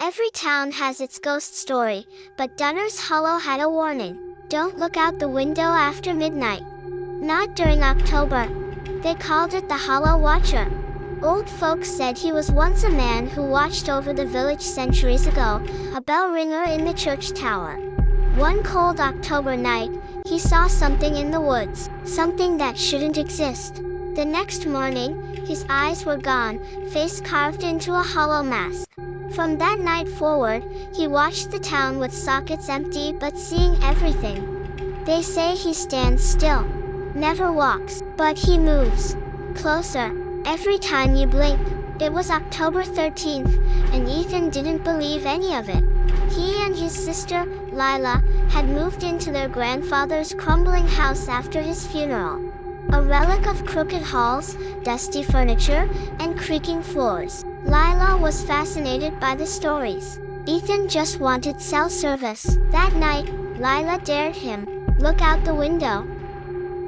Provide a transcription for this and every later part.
Every town has its ghost story, but Dunner's Hollow had a warning. Don't look out the window after midnight. Not during October. They called it the Hollow Watcher. Old folks said he was once a man who watched over the village centuries ago, a bell ringer in the church tower. One cold October night, he saw something in the woods, something that shouldn't exist. The next morning, his eyes were gone, face carved into a hollow mask. From that night forward, he watched the town with sockets empty but seeing everything. They say he stands still, never walks, but he moves. Closer, every time you blink. It was October 13th, and Ethan didn't believe any of it. He and his sister, Lila, had moved into their grandfather's crumbling house after his funeral. A relic of crooked halls, dusty furniture, and creaking floors. Lila was fascinated by the stories. Ethan just wanted cell service. That night, Lila dared him, look out the window.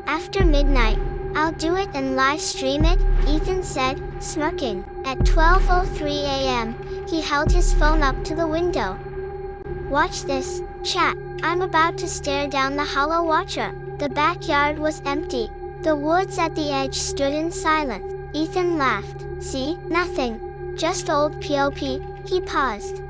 After midnight, I'll do it and live stream it, Ethan said, smirking. At 12:03 a.m., he held his phone up to the window. Watch this, chat. I'm about to stare down the Hollow Watcher. The backyard was empty. The woods at the edge stood in silence. Ethan laughed. See, nothing. Just old POP. He paused.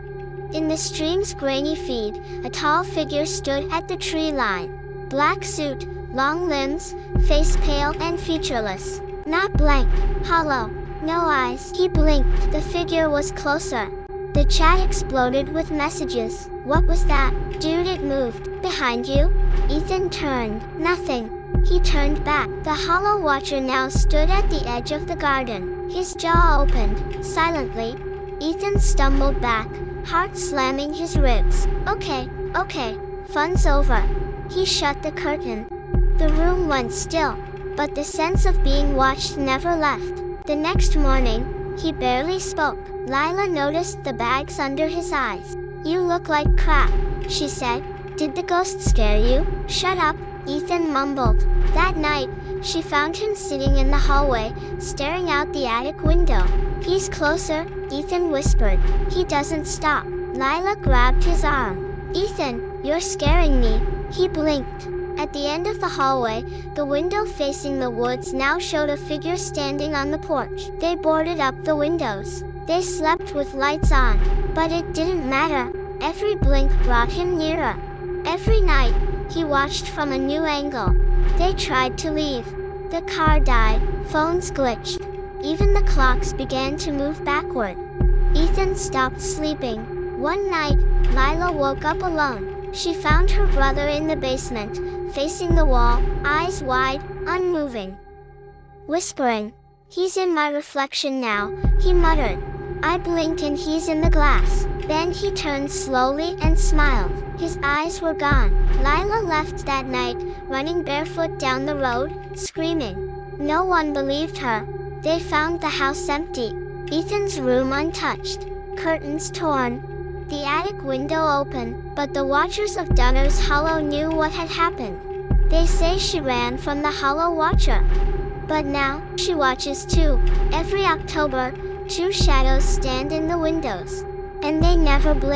In the stream's grainy feed, a tall figure stood at the tree line. Black suit, long limbs, face pale and featureless. Not blank, hollow, no eyes. He blinked. The figure was closer. The chat exploded with messages. What was that? Dude, it moved. Behind you? Ethan turned. Nothing. He turned back. The Hollow Watcher now stood at the edge of the garden. His jaw opened, silently. Ethan stumbled back, heart slamming his ribs. Okay, fun's over. He shut the curtain. The room went still, but the sense of being watched never left. The next morning, he barely spoke. Lila noticed the bags under his eyes. You look like crap, she said. Did the ghost scare you? Shut up, Ethan mumbled. That night, she found him sitting in the hallway, staring out the attic window. He's closer, Ethan whispered. He doesn't stop. Lila grabbed his arm. Ethan, you're scaring me. He blinked. At the end of the hallway, the window facing the woods now showed a figure standing on the porch. They boarded up the windows. They slept with lights on. But it didn't matter. Every blink brought him nearer. Every night, he watched from a new angle. They tried to leave. The car died, phones glitched. Even the clocks began to move backward. Ethan stopped sleeping. One night, Lila woke up alone. She found her brother in the basement, facing the wall, eyes wide, unmoving. Whispering, "He's in my reflection now," he muttered. I blinked and he's in the glass. Then he turned slowly and smiled. His eyes were gone. Lila left that night, running barefoot down the road, screaming. No one believed her. They found the house empty. Ethan's room untouched. Curtains torn. The attic window open, but the watchers of Dunner's Hollow knew what had happened. They say she ran from the Hollow Watcher. But now, she watches too. Every October, two shadows stand in the windows. And they never blink.